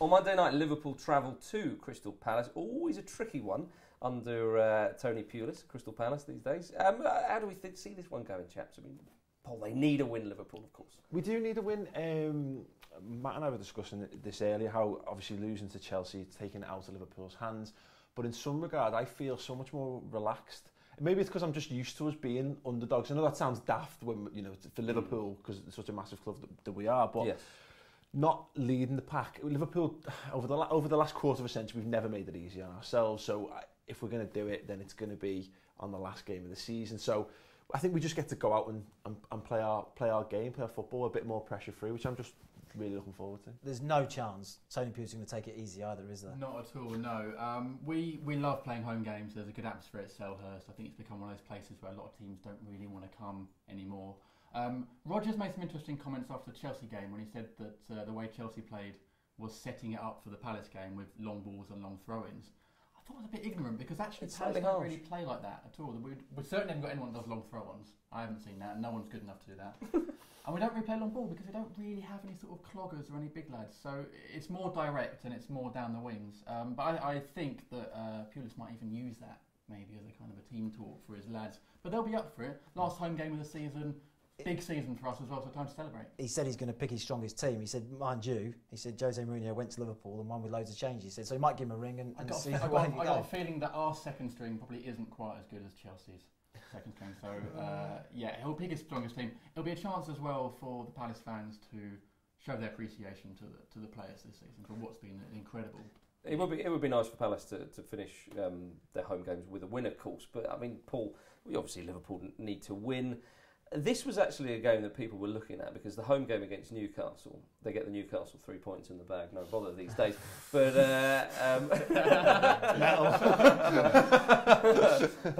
On Monday night, Liverpool travel to Crystal Palace. Always a tricky one under Tony Pulis, Crystal Palace these days. How do we see this one going, chaps? I mean, Paul, they need a win, Liverpool, of course. We do need a win. Matt and I were discussing this earlier, how obviously losing to Chelsea, it's taking it out of Liverpool's hands. But in some regard, I feel so much more relaxed. Maybe it's because I'm just used to us being underdogs. I know that sounds daft when, you know, for Liverpool, because it's such a massive club that we are, but yes. Not leading the pack. Liverpool, over the last quarter of a century, we've never made it easy on ourselves. So if we're going to do it, then it's going to be on the last game of the season. So I think we just get to go out and play our game, play our football, a bit more pressure free, which I'm just really looking forward to. There's no chance Tony Pulis is going to take it easy either, is there? Not at all, no. We love playing home games. There's a good atmosphere at Selhurst. I think it's become one of those places where a lot of teams don't really want to come anymore. Rodgers made some interesting comments after the Chelsea game when he said that the way Chelsea played was setting it up for the Palace game with long balls and long throw-ins. I thought it was a bit ignorant because actually Palace don't really play like that at all. We certainly haven't got anyone that does long throw-ons. I haven't seen that. No one's good enough to do that. And we don't really play long ball because we don't really have any sort of cloggers or any big lads. So it's more direct and it's more down the wings. But I think that Pulis might even use that maybe as a kind of a team talk for his lads. But they'll be up for it. Last home game of the season. Big season for us as well, so time to celebrate. He said he's going to pick his strongest team. He said, mind you, Jose Mourinho went to Liverpool and won with loads of change. He said, so he might give him a ring and see the way he goes. I got a feeling that our second string probably isn't quite as good as Chelsea's second string. So, yeah, he'll pick his strongest team. It'll be a chance as well for the Palace fans to show their appreciation to the players this season for what's been incredible. It would be nice for Palace to finish their home games with a win, of course. But, I mean, Paul, obviously Liverpool need to win. This was actually a game that people were looking at because the home game against Newcastle, they get the Newcastle 3 points in the bag, no bother these days. But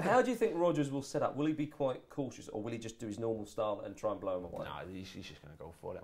how do you think Rodgers will set up? Will he be quite cautious or will he just do his normal style and try and blow them away? No, he's just going to go for it.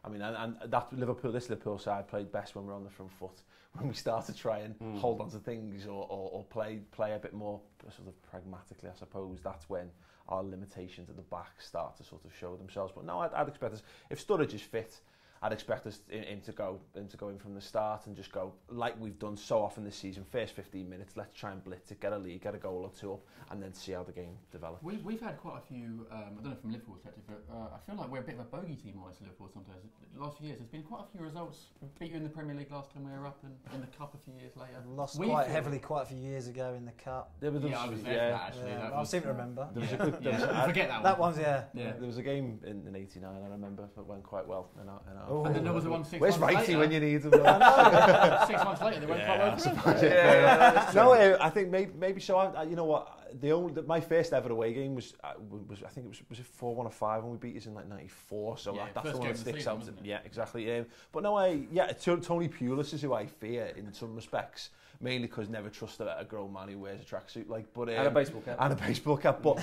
I mean, and that this Liverpool side played best when we're on the front foot, when we start to try and hold on to things or play a bit more sort of pragmatically, I suppose. That's when our limitations at the back start to sort of show themselves. But no, I'd expect us, if Sturridge is fit, I'd expect us him to go in from the start and just go like we've done so often this season. First 15 minutes, let's try and blitz it, get a lead, get a goal or two up, and then see how the game develops. We've had quite a few. I don't know from Liverpool's perspective, but I feel like we're a bit of a bogey team almost. Liverpool sometimes. The last few years, there's been quite a few results. We beat you in the Premier League last time we were up, and in the Cup a few years later. Lost quite heavily quite a few years ago in the Cup. I was there for that actually. Yeah, I seem to remember. There was a good. Forget that one. That one's yeah. There was a game in '89. I remember that went quite well. And then there was the one 6 Where's months Righty later. when you need him? 6 months later, they went quite well for us. No, I think maybe so. You know what? My first ever away game was I think it was 4-1 or 5 when we beat us in like '94. So that's the one that sticks out. Yeah, exactly. But no, Tony Pulis is who I fear in some respects. Mainly because never trust a grown man who wears a tracksuit, and a baseball cap. And a baseball cap, but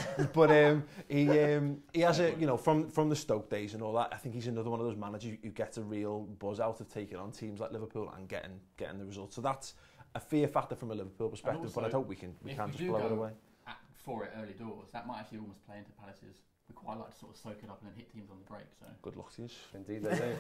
he has from the Stoke days and all that. I think he's another one of those managers who gets a real buzz out of taking on teams like Liverpool and getting the results. So that's a fear factor from a Liverpool perspective. Also, but I hope we can just blow it away. For it early doors, that might actually almost play into Palace's. We quite like to sort of soak it up and then hit teams on the break. So good luck to you. Indeed, they do.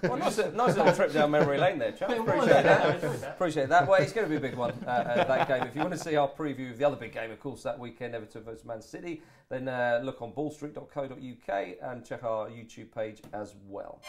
Well, nice little trip down memory lane there, chaps. Appreciate that. Appreciate that. Well, it's going to be a big one, that game. If you want to see our preview of the other big game, of course, that weekend, Everton versus Man City, then look on ballstreet.co.uk and check our YouTube page as well.